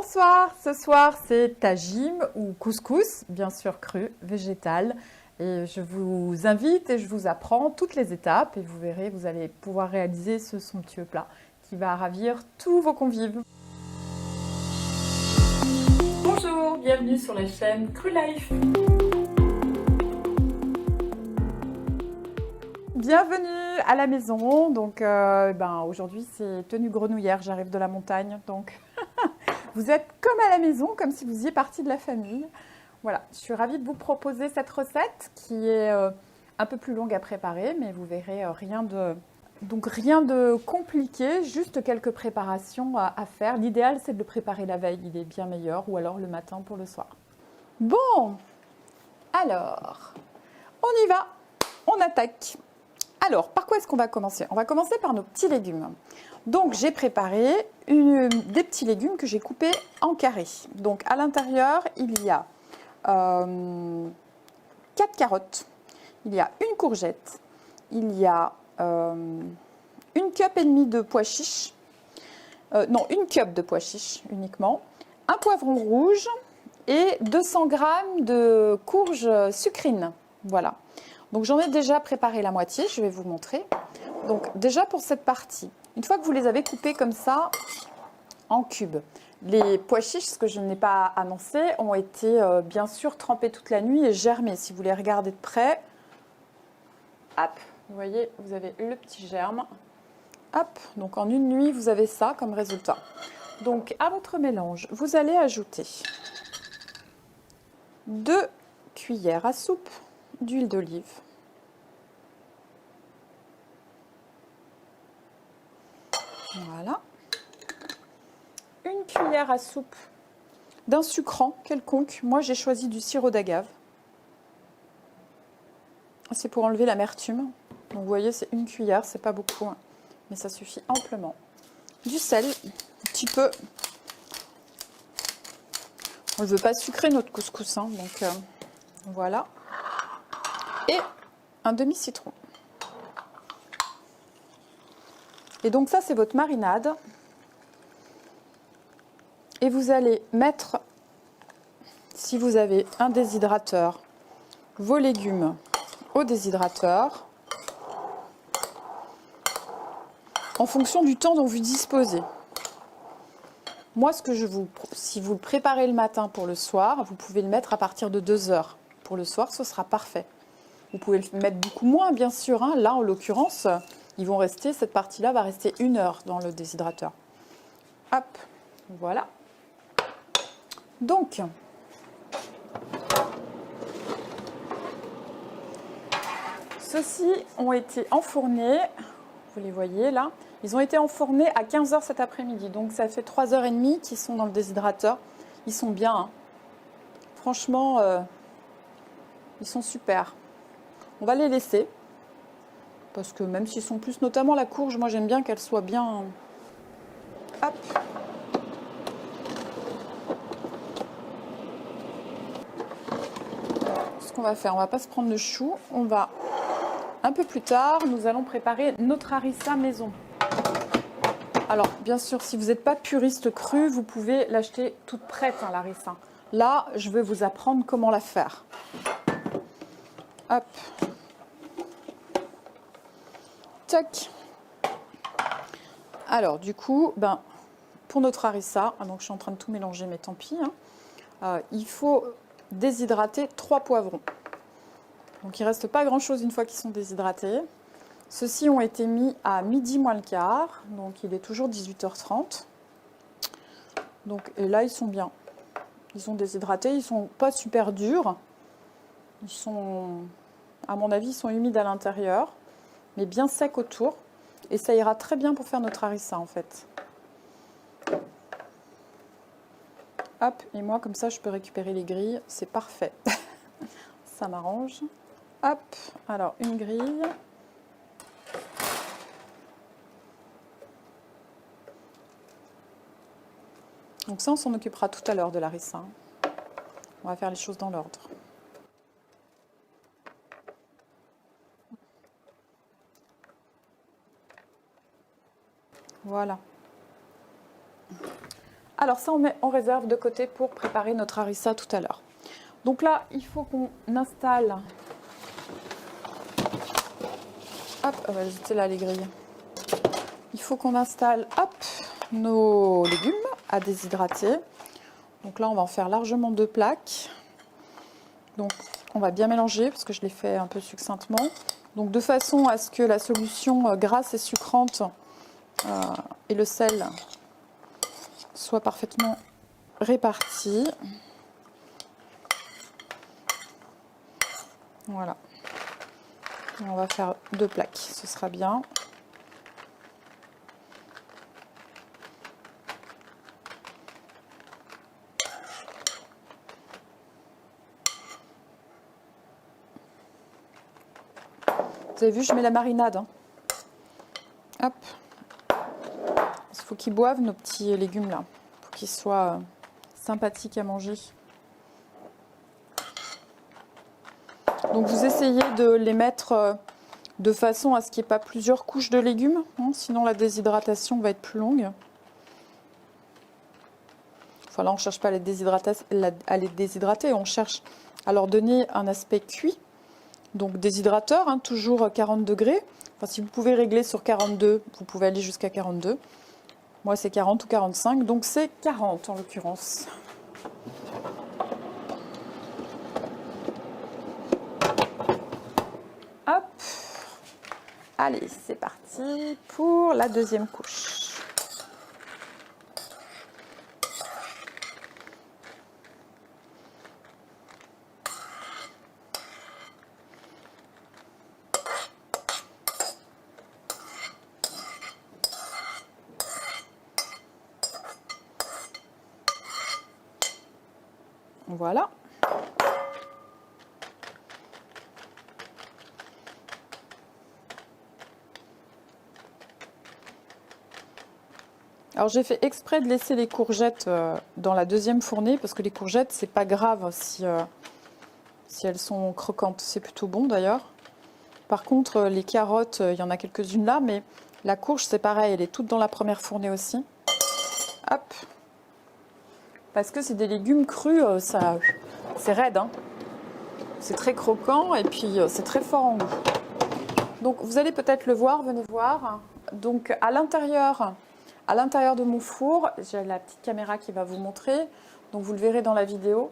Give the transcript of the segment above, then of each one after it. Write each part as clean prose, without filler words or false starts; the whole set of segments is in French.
Bonsoir, ce soir c'est tagine ou couscous, bien sûr cru, végétal. Et je vous invite et je vous apprends toutes les étapes et vous verrez, vous allez pouvoir réaliser ce somptueux plat qui va ravir tous vos convives. Bonjour, bienvenue sur la chaîne Cru Life. Bienvenue à la maison. Donc aujourd'hui c'est tenue grenouillère, j'arrive de la montagne donc vous êtes comme à la maison, comme si vous y étiez partie de la famille. Voilà, je suis ravie de vous proposer cette recette qui est un peu plus longue à préparer, mais vous verrez rien de compliqué, juste quelques préparations à faire. L'idéal, c'est de le préparer la veille, il est bien meilleur, ou alors le matin pour le soir. Bon, alors, on y va, on attaque. Alors, par quoi est-ce qu'on va commencer? On va commencer par nos petits légumes. Donc, j'ai préparé des petits légumes que j'ai coupés en carrés. Donc, à l'intérieur, il y a 4 carottes, il y a une courgette, il y a une cup et demie de pois chiches, non, une cup de pois chiches uniquement, un poivron rouge et 200 g de courge sucrine. Voilà. Donc j'en ai déjà préparé la moitié, je vais vous montrer. Donc déjà pour cette partie, une fois que vous les avez coupés comme ça en cubes, les pois chiches, ce que je n'ai pas annoncé, ont été bien sûr trempés toute la nuit et germés. Si vous les regardez de près, hop, vous voyez, vous avez le petit germe. Hop, donc en une nuit, vous avez ça comme résultat. Donc à votre mélange, vous allez ajouter 2 cuillères à soupe d'huile d'olive. Voilà. Une cuillère à soupe d'un sucrant quelconque. Moi, j'ai choisi du sirop d'agave. C'est pour enlever l'amertume. Donc, vous voyez, c'est une cuillère, c'est pas beaucoup, hein, mais ça suffit amplement. Du sel, un petit peu. On ne veut pas sucrer notre couscous, hein, donc voilà. Et un demi-citron. Et donc ça, c'est votre marinade. Et vous allez mettre, si vous avez un déshydrateur, vos légumes au déshydrateur en fonction du temps dont vous disposez. Moi, si vous le préparez le matin pour le soir, vous pouvez le mettre à partir de 2 heures. Pour le soir, ce sera parfait. Vous pouvez le mettre beaucoup moins, bien sûr. Hein. Là, en l'occurrence, cette partie-là va rester 1 heure dans le déshydrateur. Hop, voilà. Donc, ceux-ci ont été enfournés, vous les voyez là, ils ont été enfournés à 15 h cet après-midi. Donc ça fait 3h30 qu'ils sont dans le déshydrateur. Ils sont bien, hein. Franchement, ils sont super. On va les laisser, parce que même s'ils sont plus, notamment la courge, moi j'aime bien qu'elle soit bien... Hop. Ce qu'on va faire, on va pas se prendre le chou, on va... Un peu plus tard, nous allons préparer notre harissa maison. Alors, bien sûr, si vous n'êtes pas puriste cru, vous pouvez l'acheter toute prête, hein, la harissa. Là, je vais vous apprendre comment la faire. Hop. Tac. Alors, du coup, pour notre harissa, donc je suis en train de tout mélanger, mais tant pis, hein, il faut déshydrater 3 poivrons. Donc, il ne reste pas grand-chose une fois qu'ils sont déshydratés. Ceux-ci ont été mis à midi moins le quart, donc il est toujours 18h30. Donc, et là, ils sont bien. Ils sont déshydratés, ils ne sont pas super durs. Ils sont, à mon avis, ils sont humides à l'intérieur, mais bien secs autour. Et ça ira très bien pour faire notre harissa, en fait. Hop, et moi, comme ça, je peux récupérer les grilles. C'est parfait. Ça m'arrange. Hop, alors une grille. Donc ça, on s'en occupera tout à l'heure de la harissa. On va faire les choses dans l'ordre. Voilà. Alors ça, on met en réserve de côté pour préparer notre harissa tout à l'heure. Donc là, il faut qu'on installe... Hop, j'étais là les grilles. Il faut qu'on installe, hop, nos légumes à déshydrater. Donc là, on va en faire largement 2 plaques. Donc, on va bien mélanger parce que je l'ai fait un peu succinctement. Donc, de façon à ce que la solution grasse et sucrante et le sel soient parfaitement répartis. Voilà. On va faire 2 plaques, ce sera bien. Vous avez vu, je mets la marinade. Hein. Hop. Il faut qu'ils boivent nos petits légumes là, pour qu'ils soient sympathiques à manger. Donc vous essayez de les mettre de façon à ce qu'il n'y ait pas plusieurs couches de légumes, hein, sinon la déshydratation va être plus longue. Enfin là on ne cherche pas à les déshydrater, on cherche à leur donner un aspect cuit. Donc déshydrateur, hein, toujours 40 degrés. Enfin, si vous pouvez régler sur 42, vous pouvez aller jusqu'à 42. Moi c'est 40 ou 45, donc c'est 40 en l'occurrence. Hop. Allez, c'est parti pour la deuxième couche. Voilà. Alors j'ai fait exprès de laisser les courgettes dans la deuxième fournée parce que les courgettes c'est pas grave si elles sont croquantes, c'est plutôt bon d'ailleurs. Par contre les carottes, il y en a quelques-unes là, mais la courge c'est pareil, elle est toute dans la première fournée aussi. Hop. Parce que c'est des légumes crus, c'est raide, hein. C'est très croquant et puis c'est très fort en goût. Donc vous allez peut-être le voir, venez voir. Donc à l'intérieur de mon four, j'ai la petite caméra qui va vous montrer. Donc vous le verrez dans la vidéo.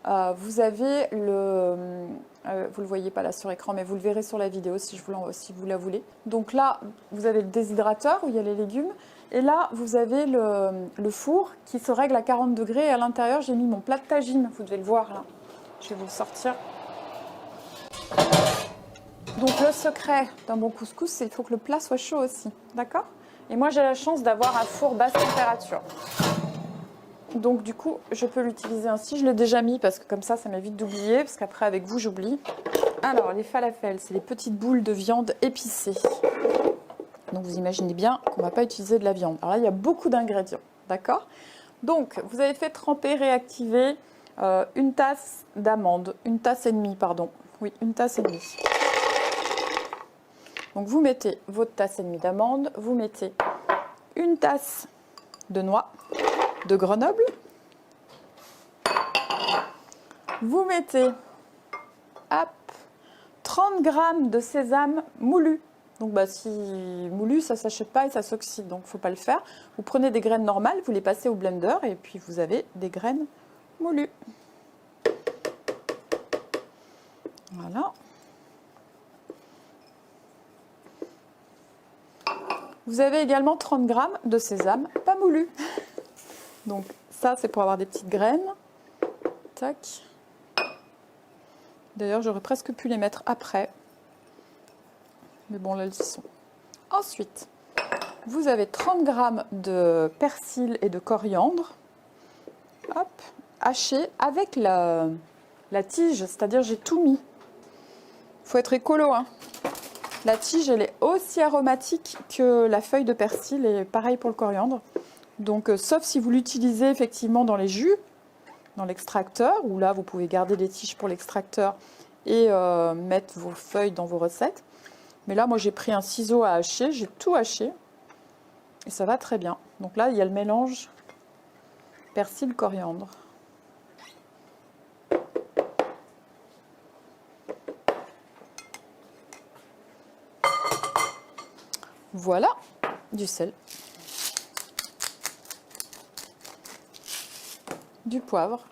Vous avez vous le voyez pas là sur écran, mais vous le verrez sur la vidéo si vous la voulez. Donc là, vous avez le déshydrateur où il y a les légumes. Et là, vous avez le four qui se règle à 40 degrés. Et à l'intérieur, j'ai mis mon plat de tagine. Vous devez le voir là. Je vais vous le sortir. Donc le secret d'un bon couscous, c'est qu'il faut que le plat soit chaud aussi. D'accord ? Et moi, j'ai la chance d'avoir un four basse température. Donc du coup, je peux l'utiliser ainsi. Je l'ai déjà mis parce que comme ça m'évite d'oublier. Parce qu'après, avec vous, j'oublie. Alors, les falafels, c'est les petites boules de viande épicées. Donc vous imaginez bien qu'on ne va pas utiliser de la viande. Alors là, il y a beaucoup d'ingrédients. D'accord ? Donc, vous avez fait tremper, réactiver une tasse d'amandes. Une tasse et demie, pardon. Oui, une tasse et demie. Donc vous mettez votre tasse et demie d'amandes. Vous mettez une tasse de noix de Grenoble. Vous mettez 30 g de sésame moulu. Donc si moulu, ça ne s'achète pas et ça s'oxyde, donc il ne faut pas le faire. Vous prenez des graines normales, vous les passez au blender et puis vous avez des graines moulues. Voilà. Vous avez également 30 g de sésame pas moulu. Donc ça, c'est pour avoir des petites graines. Tac. D'ailleurs, j'aurais presque pu les mettre après. Mais bon, là, elles y sont. Ensuite, vous avez 30 g de persil et de coriandre. Hop, haché avec la tige, c'est-à-dire j'ai tout mis. Il faut être écolo, hein. La tige, elle est aussi aromatique que la feuille de persil et pareil pour le coriandre. Donc, sauf si vous l'utilisez effectivement dans les jus, dans l'extracteur, où là, vous pouvez garder les tiges pour l'extracteur et mettre vos feuilles dans vos recettes. Mais là, moi, j'ai pris un ciseau à hacher, j'ai tout haché et ça va très bien. Donc là, il y a le mélange persil, coriandre. Voilà, du sel, du poivre.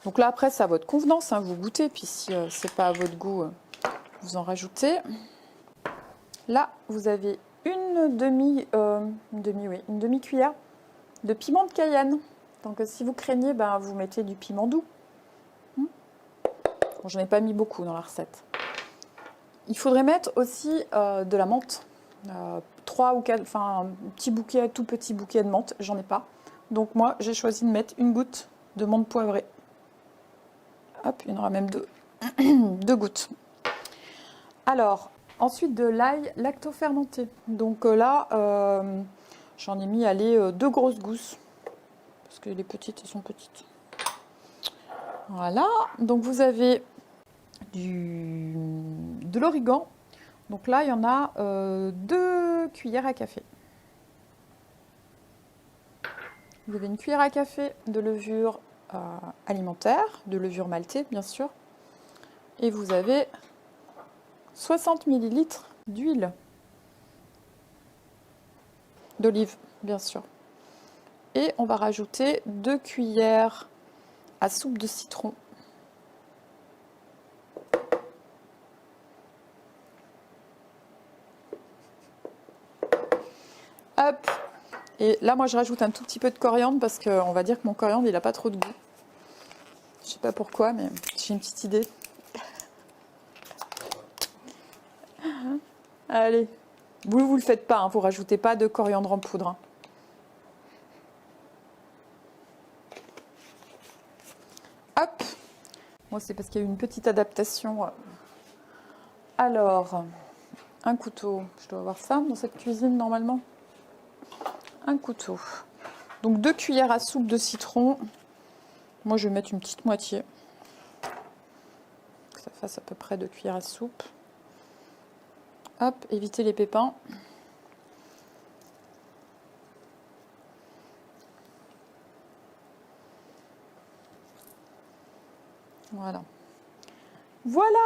Donc là, après, c'est à votre convenance, hein, vous goûtez, puis si c'est pas à votre goût, vous en rajoutez. Là, vous avez une demi-cuillère de piment de Cayenne. Donc si vous craignez, ben, vous mettez du piment doux. Bon, j'en ai pas mis beaucoup dans la recette. Il faudrait mettre aussi de la menthe. 3 ou 4, enfin un petit bouquet, tout petit bouquet de menthe, j'en ai pas. Donc moi, j'ai choisi de mettre une goutte de menthe poivrée. Hop, il y en aura même 2 gouttes. Alors, ensuite de l'ail lacto-fermenté. Donc là, j'en ai mis, allez, 2 grosses gousses. Parce que les petites, elles sont petites. Voilà, donc vous avez de l'origan. Donc là, il y en a 2 cuillères à café. Vous avez une cuillère à café de levure alimentaire, de levure maltée, bien sûr. Et vous avez 60 ml d'huile d'olive, bien sûr. Et on va rajouter 2 cuillères à soupe de citron. Hop. Et là, moi, je rajoute un tout petit peu de coriandre parce qu'on va dire que mon coriandre, il n'a pas trop de goût. Je sais pas pourquoi, mais j'ai une petite idée. Allez. Vous le faites pas, hein, vous rajoutez pas de coriandre en poudre. Hein. Hop. Moi, c'est parce qu'il y a eu une petite adaptation. Alors, un couteau. Je dois avoir ça dans cette cuisine, normalement. Un couteau. Donc 2 cuillères à soupe de citron. Moi, je vais mettre une petite moitié. Que ça fasse à peu près 2 cuillères à soupe. Hop, évitez les pépins. Voilà. Voilà.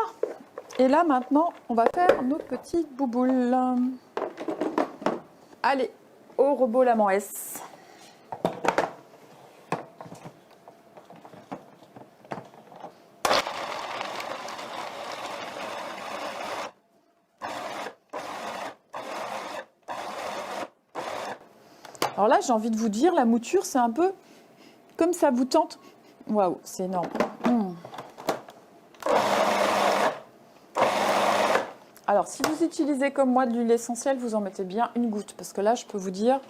Et là, maintenant, on va faire nos petites bouboules. Allez, au robot la S. Alors là, j'ai envie de vous dire, la mouture, c'est un peu comme ça vous tente. Waouh, c'est énorme. Alors, si vous utilisez comme moi de l'huile essentielle, vous en mettez bien une goutte. Parce que là, je peux vous dire,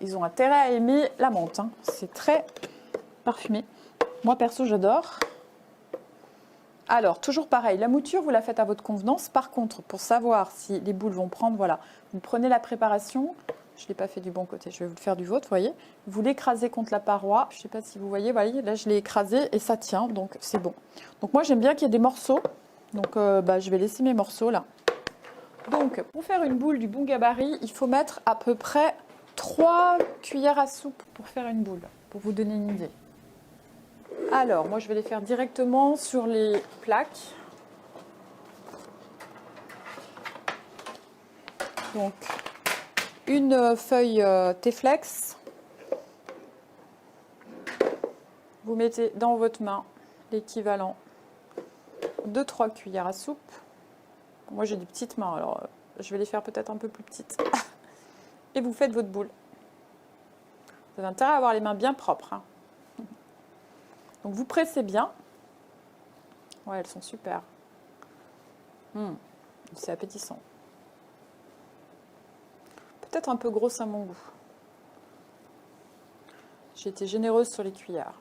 ils ont intérêt à aimer la menthe. Hein. C'est très parfumé. Moi, perso, j'adore. Alors, toujours pareil, la mouture, vous la faites à votre convenance. Par contre, pour savoir si les boules vont prendre, voilà, vous prenez la préparation. Je ne l'ai pas fait du bon côté, je vais vous le faire du vôtre, vous voyez. Vous l'écrasez contre la paroi. Je ne sais pas si vous voyez, là, je l'ai écrasé et ça tient, donc c'est bon. Donc moi, j'aime bien qu'il y ait des morceaux. Donc, je vais laisser mes morceaux là. Donc, pour faire une boule du bon gabarit, il faut mettre à peu près 3 cuillères à soupe pour faire une boule, pour vous donner une idée. Alors, moi, je vais les faire directement sur les plaques. Donc, une feuille T-Flex. Vous mettez dans votre main l'équivalent de 3 cuillères à soupe. Moi, j'ai des petites mains, alors je vais les faire peut-être un peu plus petites. Et vous faites votre boule. Vous avez intérêt à avoir les mains bien propres. Hein. Donc, vous pressez bien. Ouais, elles sont super. C'est appétissant. Peut-être un peu grosse à mon goût. J'ai été généreuse sur les cuillères.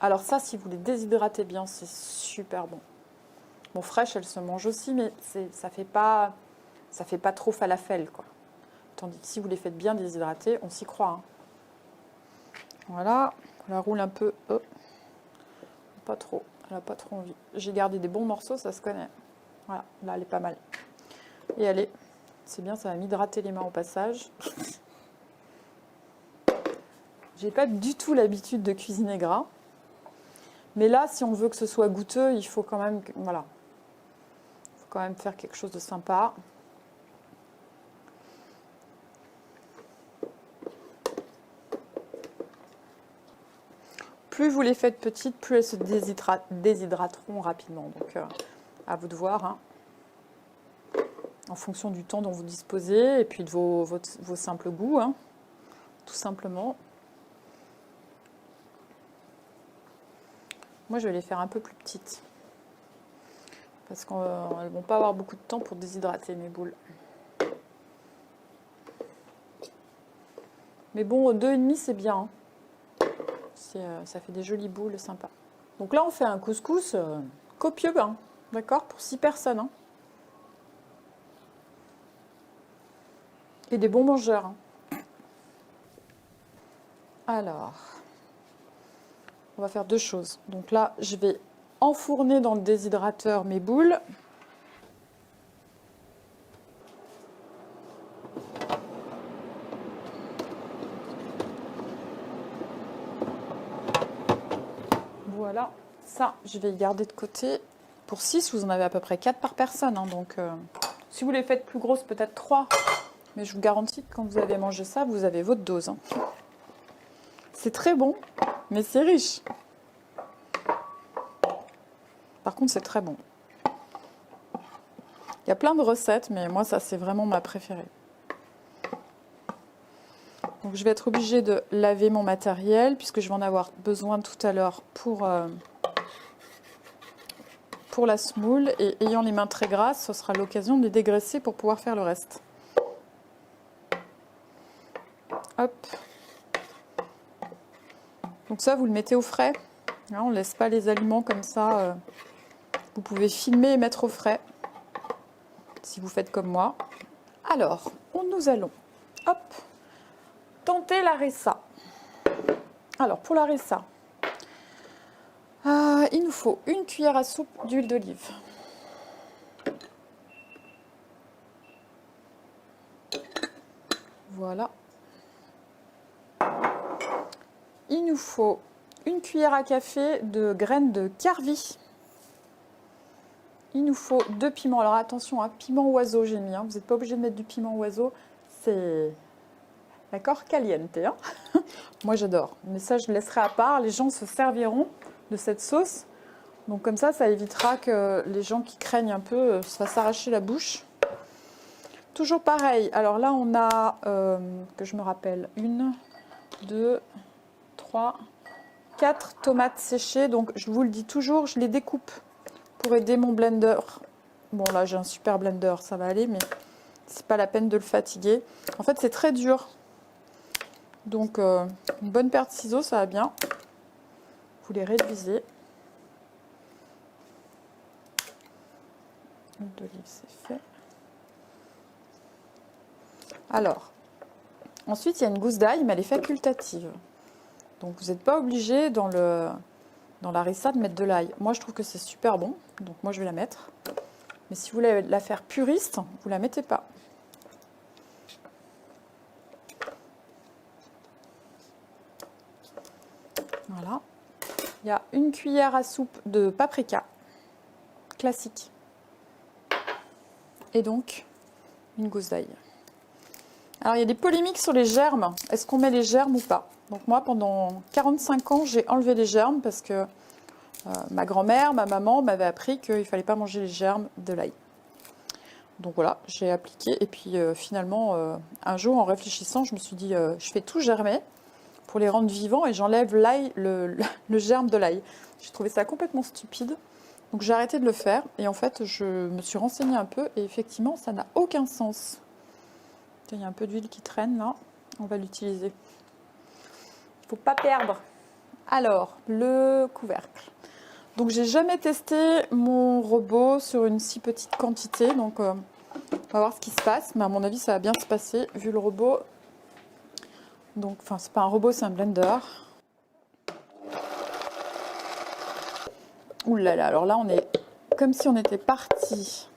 Alors ça, si vous les déshydratez bien, c'est super bon. Bon, fraîche, elle se mange aussi, mais ça fait pas trop falafel, quoi. Tandis que si vous les faites bien déshydrater, on s'y croit. Hein. Voilà, on la roule un peu. Oh. Pas trop, elle n'a pas trop envie. J'ai gardé des bons morceaux, ça se connaît. Voilà, là, elle est pas mal. Et elle est C'est bien, ça va m'hydrater les mains au passage. J'ai pas du tout l'habitude de cuisiner gras. Mais là, si on veut que ce soit goûteux, il faut quand même, voilà, il faut quand même faire quelque chose de sympa. Plus vous les faites petites, plus elles se déshydrateront rapidement. Donc, à vous de voir, hein, en fonction du temps dont vous disposez et puis de vos simples goûts, hein, tout simplement. Moi, je vais les faire un peu plus petites. Parce qu'elles ne vont pas avoir beaucoup de temps pour déshydrater mes boules. Mais bon, 2,5 c'est bien. Hein. Ça fait des jolies boules sympas. Donc là, on fait un couscous copieux, hein, d'accord, pour 6 personnes. Hein. Et des bons mangeurs. Hein. Alors, on va faire 2 choses. Donc là, je vais enfourner dans le déshydrateur mes boules. Voilà, ça, je vais le garder de côté. Pour 6, vous en avez à peu près 4 par personne. Hein, donc, si vous les faites plus grosses, peut-être 3. Mais je vous garantis que quand vous avez mangé ça, vous avez votre dose. Hein. C'est très bon, mais c'est riche. Par contre, c'est très bon. Il y a plein de recettes, mais moi, ça, c'est vraiment ma préférée. Donc, je vais être obligée de laver mon matériel, puisque je vais en avoir besoin tout à l'heure pour la semoule. Et ayant les mains très grasses, ce sera l'occasion de les dégraisser pour pouvoir faire le reste. Hop. Donc ça, vous le mettez au frais. Hein, on ne laisse pas les aliments comme ça. Vous pouvez filmer et mettre au frais, si vous faites comme moi. Alors, nous allons, hop, tenter la ressa. Alors, pour la ressa, il nous faut 1 cuillère à soupe d'huile d'olive. Voilà. Il nous faut 1 cuillère à café de graines de carvi. Il nous faut 2 piments. Alors attention, hein, piment oiseau j'ai mis. Hein. Vous n'êtes pas obligé de mettre du piment oiseau. C'est, d'accord, caliente. Hein. Moi j'adore. Mais ça je le laisserai à part. Les gens se serviront de cette sauce. Donc comme ça évitera que les gens qui craignent un peu se fassent arracher la bouche. Toujours pareil. Alors là on a, que je me rappelle, 1, 2, 3, 4 tomates séchées. Donc je vous le dis toujours, je les découpe pour aider mon blender. Bon là j'ai un super blender, ça va aller, mais c'est pas la peine de le fatiguer. En fait c'est très dur. Donc une bonne paire de ciseaux ça va bien. Vous les réduisez. L'huile d'olive c'est fait. Alors, ensuite il y a une gousse d'ail, mais elle est facultative. Donc vous n'êtes pas obligé dans la ressa de mettre de l'ail. Moi je trouve que c'est super bon, donc moi je vais la mettre. Mais si vous voulez la faire puriste, vous la mettez pas. Voilà. Il y a 1 cuillère à soupe de paprika classique. Et donc une gousse d'ail. Alors il y a des polémiques sur les germes. Est-ce qu'on met les germes ou pas? Donc moi pendant 45 ans j'ai enlevé les germes parce que ma grand-mère, ma maman m'avait appris qu'il ne fallait pas manger les germes de l'ail. Donc voilà, j'ai appliqué et puis finalement un jour en réfléchissant je me suis dit je fais tout germer pour les rendre vivants et j'enlève l'ail, le germe de l'ail. J'ai trouvé ça complètement stupide. Donc j'ai arrêté de le faire et en fait je me suis renseignée un peu et effectivement ça n'a aucun sens. Il y a un peu d'huile qui traîne là, on va l'utiliser. Il ne faut pas perdre. Alors, le couvercle. Donc j'ai jamais testé mon robot sur une si petite quantité, donc on va voir ce qui se passe, mais à mon avis ça va bien se passer vu le robot. Donc, enfin c'est pas un robot, c'est un blender. Ouh là là, alors là on est comme si on était parti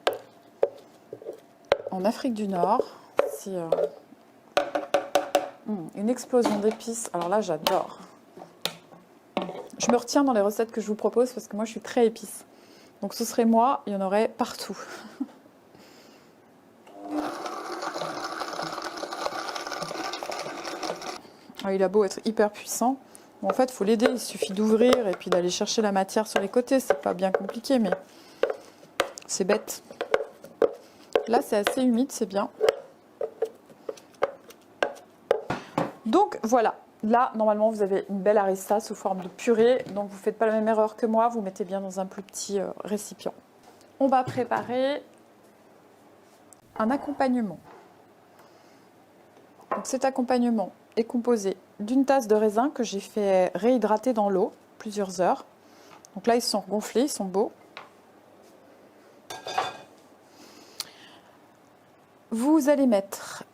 en Afrique du Nord. C'est une explosion d'épices. Alors là, j'adore. Je me retiens dans les recettes que je vous propose parce que moi, je suis très épice. Donc ce serait moi, il y en aurait partout. Ah, il a beau être hyper puissant. Bon, en fait, il faut l'aider. Il suffit d'ouvrir et puis d'aller chercher la matière sur les côtés. C'est pas bien compliqué, mais c'est bête. Là, c'est assez humide, c'est bien. Donc voilà. Là, normalement, vous avez une belle harissa sous forme de purée. Donc, vous ne faites pas la même erreur que moi. Vous mettez bien dans un plus petit récipient. On va préparer un accompagnement. Donc, cet accompagnement est composé d'une tasse de raisin que j'ai fait réhydrater dans l'eau plusieurs heures. Donc là, ils sont gonflés, ils sont beaux. Vous allez mettre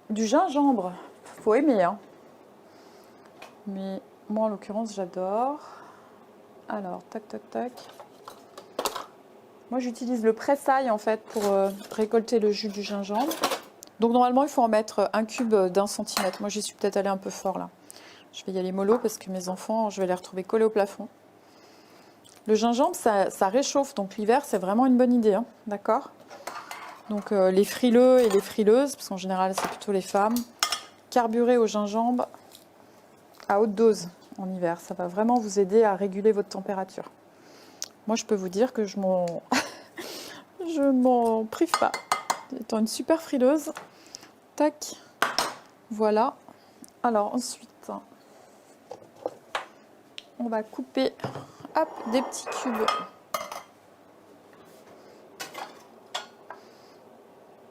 du gingembre. Faut aimer, hein. Mais moi, en l'occurrence, j'adore. Alors, tac, tac, tac. Moi, j'utilise le pressail, en fait, pour récolter le jus du gingembre. Donc, normalement, il faut en mettre un cube d'1 centimètre. Moi, j'y suis peut-être allée un peu fort, là. Je vais y aller mollo parce que mes enfants, je vais les retrouver collés au plafond. Le gingembre, ça réchauffe. Donc, l'hiver, c'est vraiment une bonne idée, hein, d'accord? Donc, les frileux et les frileuses, parce qu'en général, c'est plutôt les femmes, carburez au gingembre à haute dose en hiver. Ça va vraiment vous aider à réguler votre température. Moi, je peux vous dire que je m'en prive pas. Étant une super frileuse. Tac. Voilà. Alors, ensuite, on va couper hop, des petits cubes.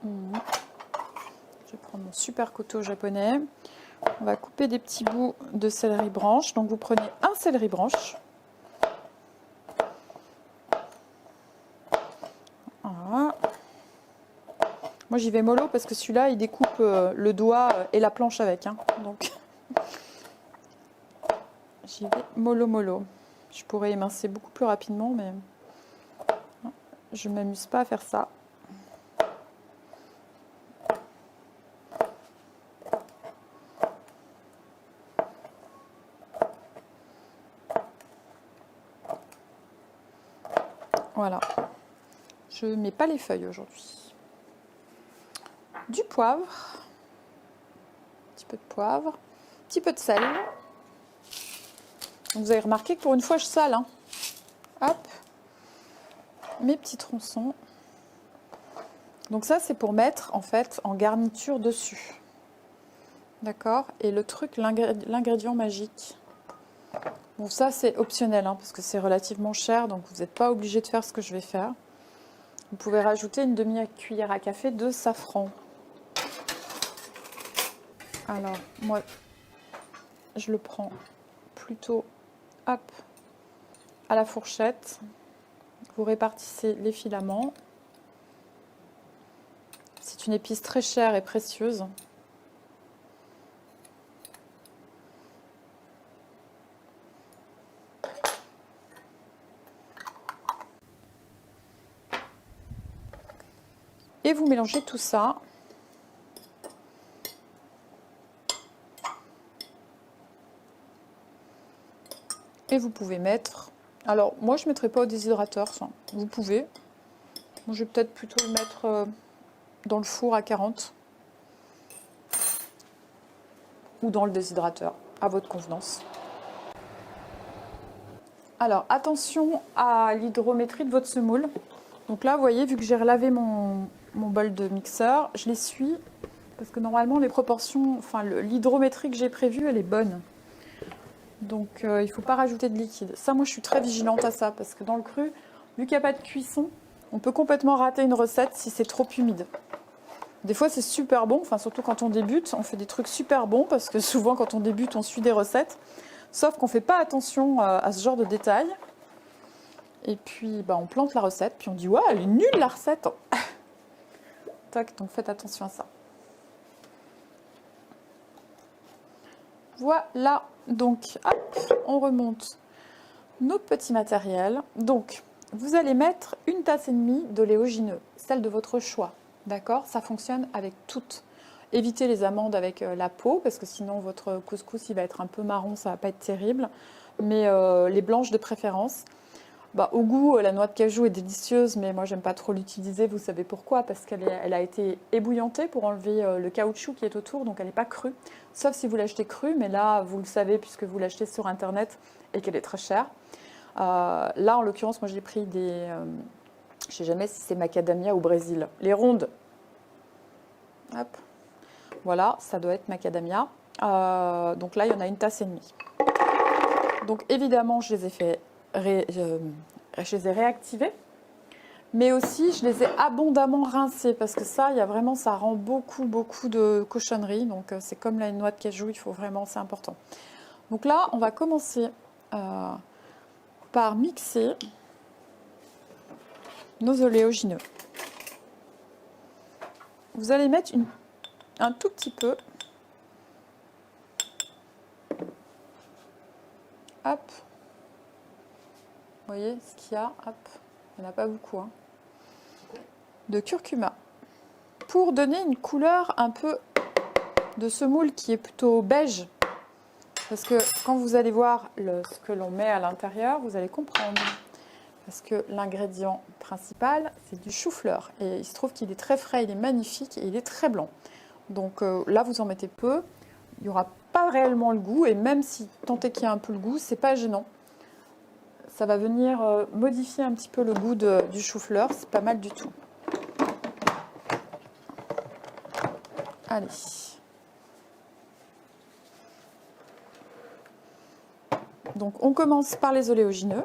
Je vais prendre mon super couteau japonais. On va couper des petits bouts de céleri branche. Donc vous prenez un céleri branche. Voilà. Moi j'y vais mollo parce que celui-là il découpe le doigt et la planche avec. Hein. Donc j'y vais mollo mollo. Je pourrais émincer beaucoup plus rapidement mais je ne m'amuse pas à faire ça. Voilà, je ne mets pas les feuilles aujourd'hui. Du poivre, un petit peu de poivre, un petit peu de sel. Vous avez remarqué que pour une fois je sale. Hein. Hop, mes petits tronçons. Donc ça c'est pour mettre en fait en garniture dessus. D'accord? Et le truc, l'ingrédient magique. Bon, ça c'est optionnel hein, parce que c'est relativement cher, donc vous n'êtes pas obligé de faire ce que je vais faire. Vous pouvez rajouter une demi-cuillère à café de safran. Alors, moi, je le prends plutôt hop, à la fourchette. Vous répartissez les filaments. C'est une épice très chère et précieuse. Et vous mélangez tout ça. Et vous pouvez mettre... Alors, moi, je ne mettrai pas au déshydrateur, ça. Vous pouvez. Moi, je vais peut-être plutôt le mettre dans le four à 40. Ou dans le déshydrateur, à votre convenance. Alors, attention à l'hydrométrie de votre semoule. Donc là, vous voyez, vu que j'ai relavé mon bol de mixeur, je l'essuie parce que normalement les proportions, enfin l'hydrométrie que j'ai prévue, elle est bonne. Donc il ne faut pas rajouter de liquide. Ça, moi je suis très vigilante à ça parce que dans le cru, vu qu'il n'y a pas de cuisson, on peut complètement rater une recette si c'est trop humide. Des fois c'est super bon, enfin surtout quand on débute, on fait des trucs super bons parce que souvent quand on débute on suit des recettes, sauf qu'on ne fait pas attention à ce genre de détails. Et puis, bah, on plante la recette, puis on dit « Ouais, elle est nulle la recette !» Tac, donc faites attention à ça. Voilà, donc hop, on remonte nos petits matériels. Donc, vous allez mettre 1,5 tasse d'oléagineux, celle de votre choix. D'accord? Ça fonctionne avec toutes. Évitez les amandes avec la peau, parce que sinon votre couscous il va être un peu marron, ça va pas être terrible. Mais les blanches de préférence. Bah, au goût, la noix de cajou est délicieuse, mais moi j'aime pas trop l'utiliser. Vous savez pourquoi? Parce elle a été ébouillantée pour enlever le caoutchouc qui est autour, donc elle n'est pas crue. Sauf si vous l'achetez crue, mais là vous le savez puisque vous l'achetez sur internet et qu'elle est très chère. Là en l'occurrence, moi j'ai pris des... je sais jamais si c'est macadamia ou Brésil. Les rondes. Hop. Voilà, ça doit être macadamia. Donc là, il y en a une tasse et demie. Donc évidemment, je les ai fait je les ai réactivés, mais aussi je les ai abondamment rincés parce que ça, il y a vraiment, ça rend beaucoup de cochonneries. Donc c'est comme la noix de cajou, il faut vraiment, c'est important. Donc là, on va commencer par mixer nos oléagineux. Vous allez mettre un tout petit peu. Hop. Vous voyez ce qu'il y a? Hop. Il n'y en a pas beaucoup. Hein. De curcuma. Pour donner une couleur un peu de semoule qui est plutôt beige. Parce que quand vous allez voir ce que l'on met à l'intérieur, vous allez comprendre. Parce que l'ingrédient principal, c'est du chou-fleur. Et il se trouve qu'il est très frais, il est magnifique et il est très blanc. Donc là, vous en mettez peu. Il n'y aura pas réellement le goût. Et même si tant est qu'il y a un peu le goût, c'est pas gênant. Ça va venir modifier un petit peu le goût du chou-fleur. C'est pas mal du tout. Allez. Donc on commence par les oléagineux.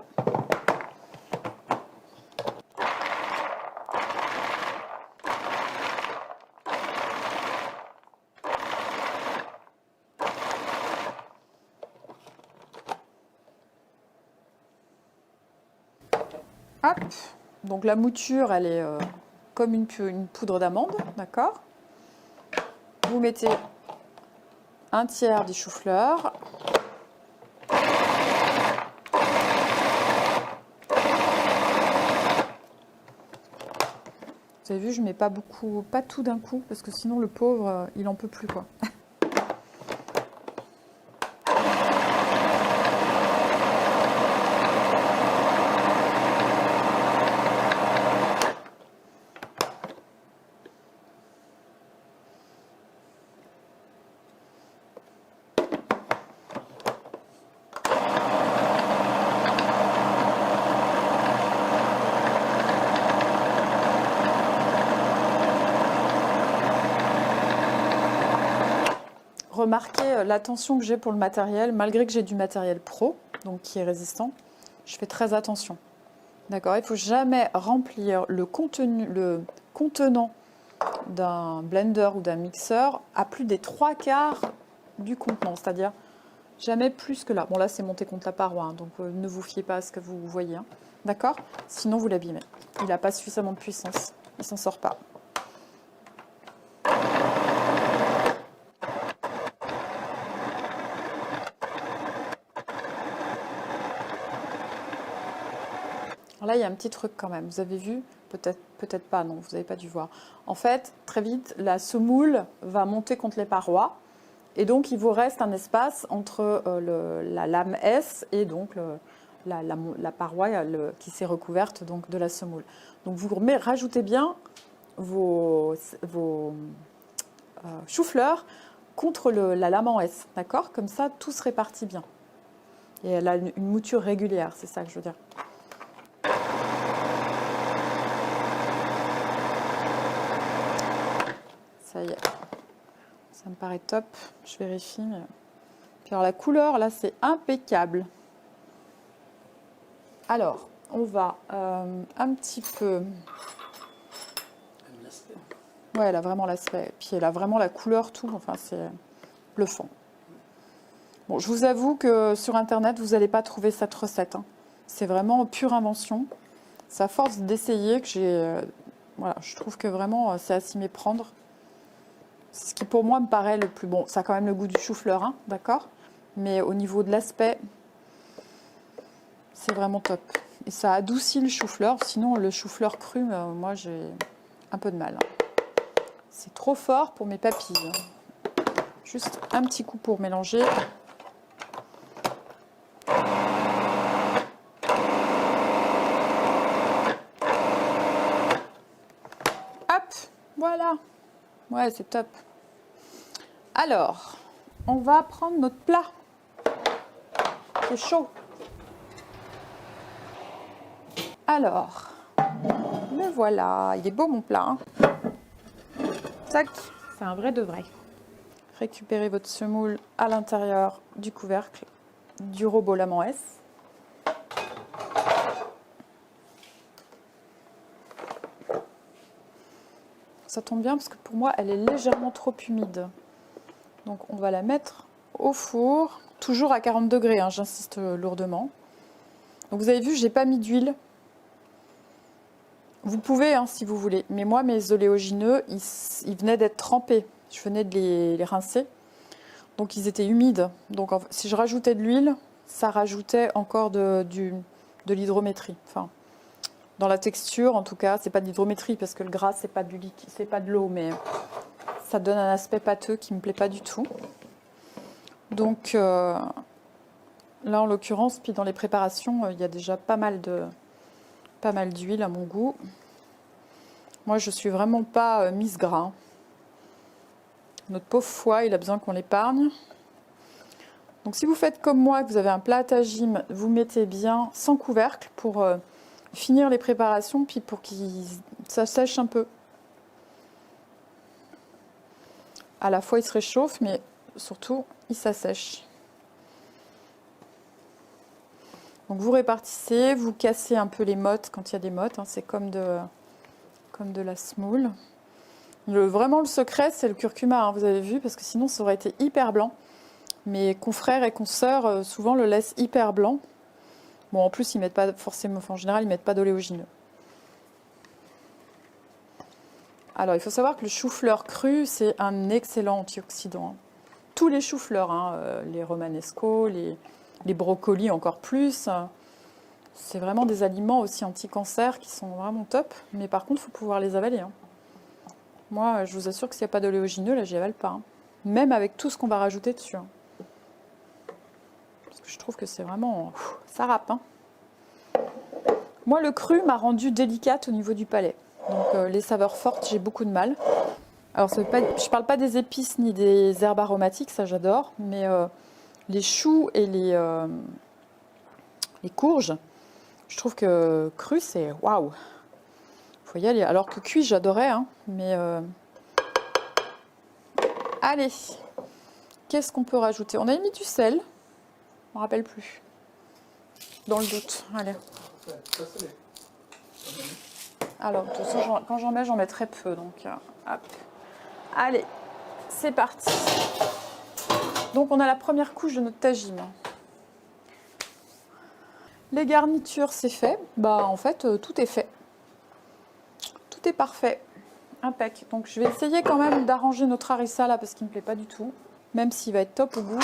Hop. Donc la mouture, elle est comme une poudre d'amande, d'accord? Vous mettez un tiers des choux-fleurs. Vous avez vu, je mets pas beaucoup, pas tout d'un coup, parce que sinon le pauvre, il en peut plus, quoi. Remarquez l'attention que j'ai pour le matériel, malgré que j'ai du matériel pro, donc qui est résistant, je fais très attention. D'accord, il ne faut jamais remplir le contenant d'un blender ou d'un mixeur à plus des 3/4 du contenant, c'est-à-dire jamais plus que là. Bon là c'est monté contre la paroi, hein, donc ne vous fiez pas à ce que vous voyez. Hein. D'accord? Sinon vous l'abîmez. Il n'a pas suffisamment de puissance, il ne s'en sort pas. Alors là, il y a un petit truc quand même. Vous avez vu? Peut-être pas, non, vous n'avez pas dû voir. En fait, très vite, la semoule va monter contre les parois. Et donc, il vous reste un espace entre la lame S et donc la paroi qui s'est recouverte donc, de la semoule. Donc, vous rajoutez bien vos choux-fleurs contre la lame en S. D'accord? Comme ça, tout se répartit bien. Et elle a une mouture régulière, c'est ça que je veux dire. Ça y est, ça me paraît top, je vérifie. Mais... Puis alors la couleur, là, c'est impeccable. Alors, on va un petit peu... Ouais, elle a vraiment l'aspect. Puis elle a vraiment la couleur, tout. Enfin, c'est bluffant. Bon, je vous avoue que sur Internet, vous n'allez pas trouver cette recette. Hein. C'est vraiment pure invention. C'est à force d'essayer que j'ai... voilà, je trouve que vraiment, c'est à s'y méprendre. Ce qui pour moi me paraît le plus bon. Ça a quand même le goût du chou-fleur, hein, d'accord? Mais au niveau de l'aspect, c'est vraiment top. Et ça adoucit le chou-fleur. Sinon, le chou-fleur cru, moi, j'ai un peu de mal. Hein. C'est trop fort pour mes papilles. Juste un petit coup pour mélanger. Hop, voilà. Ouais, c'est top. Alors, on va prendre notre plat. C'est chaud. Alors, me voilà. Il est beau mon plat. Hein. Tac, c'est un vrai de vrai. Récupérez votre semoule à l'intérieur du couvercle du robot Lamant S. Ça tombe bien parce que pour moi, elle est légèrement trop humide. Donc, on va la mettre au four, toujours à 40 degrés, hein, j'insiste lourdement. Donc, vous avez vu, j'ai pas mis d'huile. Vous pouvez, hein, si vous voulez. Mais moi, mes oléagineux, ils venaient d'être trempés. Je venais de les rincer. Donc, ils étaient humides. Donc, si je rajoutais de l'huile, ça rajoutait encore de l'hydrométrie. Enfin, dans la texture, en tout cas, c'est pas de l'hydrométrie parce que le gras, c'est pas du liquide, c'est pas de l'eau, mais ça donne un aspect pâteux qui me plaît pas du tout. Donc, là, en l'occurrence, puis dans les préparations, il y a déjà pas mal d'huile à mon goût. Moi, je suis vraiment pas Miss Gras. Notre pauvre foie, il a besoin qu'on l'épargne. Donc, si vous faites comme moi, que vous avez un plat à tagine, vous mettez bien sans couvercle pour finir les préparations, puis pour que ça sèche un peu. À la fois, il se réchauffe, mais surtout, il s'assèche. Donc, vous répartissez, vous cassez un peu les mottes quand il y a des mottes. Hein, c'est comme de la semoule. Vraiment, le secret, c'est le curcuma, hein, vous avez vu, parce que sinon, ça aurait été hyper blanc. Mes confrères et consoeurs, souvent, le laissent hyper blanc. Bon, en plus, ils mettent pas forcément, enfin, en général, ils mettent pas d'oléogineux. Alors, il faut savoir que le chou-fleur cru, c'est un excellent antioxydant. Hein. Tous les choux-fleurs, hein, les romanesco, les brocolis encore plus. C'est vraiment des aliments aussi anti-cancer qui sont vraiment top. Mais par contre, il faut pouvoir les avaler. Hein. Moi, je vous assure que s'il n'y a pas d'oléogineux, là, j'y avale pas. Hein. Même avec tout ce qu'on va rajouter dessus. Hein. Parce que je trouve que c'est vraiment... ça râpe. Hein. Moi, le cru m'a rendue délicate au niveau du palais. Donc, les saveurs fortes, j'ai beaucoup de mal. Alors, je ne parle pas des épices ni des herbes aromatiques, ça j'adore. Mais les choux et les courges, je trouve que cru, c'est waouh. Faut y aller. Alors que cuit, j'adorais, hein, mais allez, qu'est-ce qu'on peut rajouter? On a mis du sel, je me rappelle plus. Dans le doute, allez. Alors, de toute façon, quand j'en mets très peu, donc hop. Allez, c'est parti. Donc, on a la première couche de notre tagine. Les garnitures, c'est fait. Bah, en fait, tout est fait. Tout est parfait. Impec. Donc, je vais essayer quand même d'arranger notre harissa là parce qu'il ne me plaît pas du tout. Même s'il va être top au goût,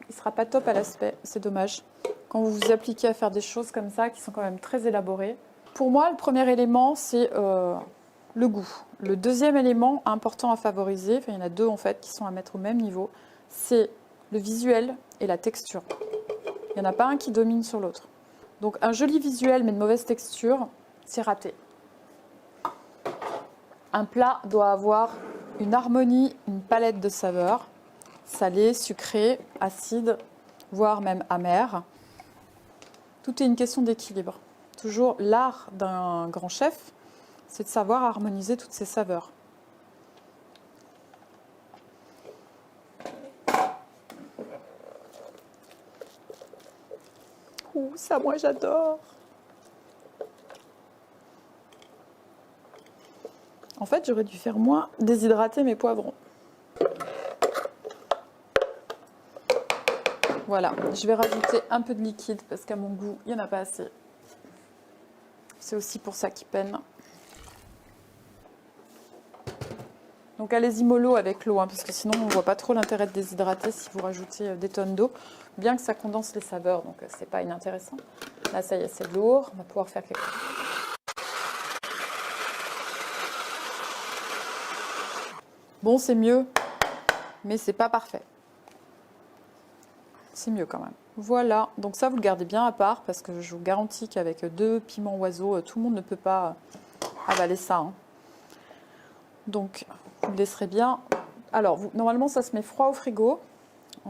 il ne sera pas top à l'aspect. C'est dommage. Quand vous vous appliquez à faire des choses comme ça qui sont quand même très élaborées. Pour moi, le premier élément, c'est le goût. Le deuxième élément important à favoriser, enfin, il y en a deux en fait qui sont à mettre au même niveau, c'est le visuel et la texture. Il n'y en a pas un qui domine sur l'autre. Donc un joli visuel mais de mauvaise texture, c'est raté. Un plat doit avoir une harmonie, une palette de saveurs, salé, sucré, acide, voire même amer. Tout est une question d'équilibre. Toujours l'art d'un grand chef, c'est de savoir harmoniser toutes ces saveurs. Ouh, ça, moi, j'adore. En fait, j'aurais dû faire moins déshydrater mes poivrons. Voilà, je vais rajouter un peu de liquide parce qu'à mon goût, il n'y en a pas assez. C'est aussi pour ça qu'il peine. Donc allez-y mollo avec l'eau, hein, parce que sinon on ne voit pas trop l'intérêt de déshydrater si vous rajoutez des tonnes d'eau, bien que ça condense les saveurs, donc c'est pas inintéressant. Là ça y est, c'est lourd, on va pouvoir faire quelque chose. Bon, c'est mieux, mais c'est pas parfait. C'est mieux quand même. Voilà, donc ça vous le gardez bien à part parce que je vous garantis qu'avec 2 piments oiseaux, tout le monde ne peut pas avaler ça, hein. Donc vous le laisserez bien. Alors normalement ça se met froid au frigo.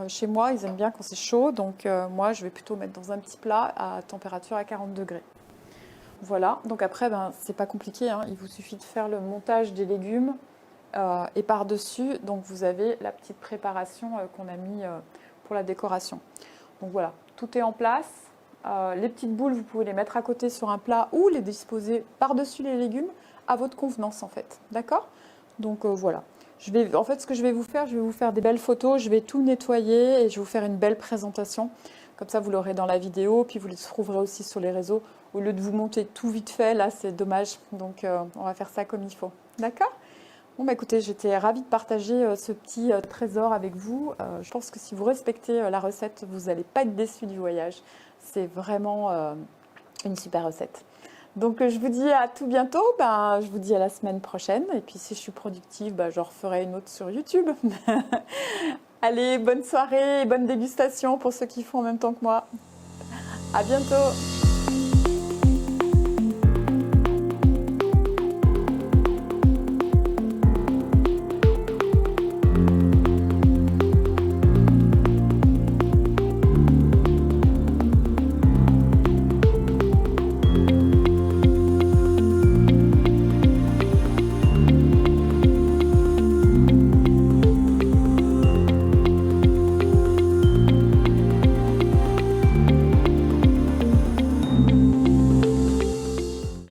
Chez moi ils aiment bien quand c'est chaud, donc moi je vais plutôt mettre dans un petit plat à température à 40 degrés. Voilà, donc après ben, c'est pas compliqué, hein. Il vous suffit de faire le montage des légumes et par-dessus, donc vous avez la petite préparation qu'on a mis pour la décoration. Donc voilà, tout est en place. Les petites boules, vous pouvez les mettre à côté sur un plat ou les disposer par-dessus les légumes à votre convenance en fait. D'accord? Donc voilà. En fait, ce que je vais vous faire des belles photos, je vais tout nettoyer et je vais vous faire une belle présentation. Comme ça, vous l'aurez dans la vidéo, puis vous le trouverez aussi sur les réseaux. Au lieu de vous monter tout vite fait, là, c'est dommage. Donc, on va faire ça comme il faut. D'accord? Bon, bah écoutez, j'étais ravie de partager ce petit trésor avec vous. Je pense que si vous respectez la recette, vous n'allez pas être déçus du voyage. C'est vraiment une super recette. Donc je vous dis à tout bientôt, je vous dis à la semaine prochaine. Et puis si je suis productive, j'en referai une autre sur YouTube. Allez, bonne soirée et bonne dégustation pour ceux qui font en même temps que moi. À bientôt!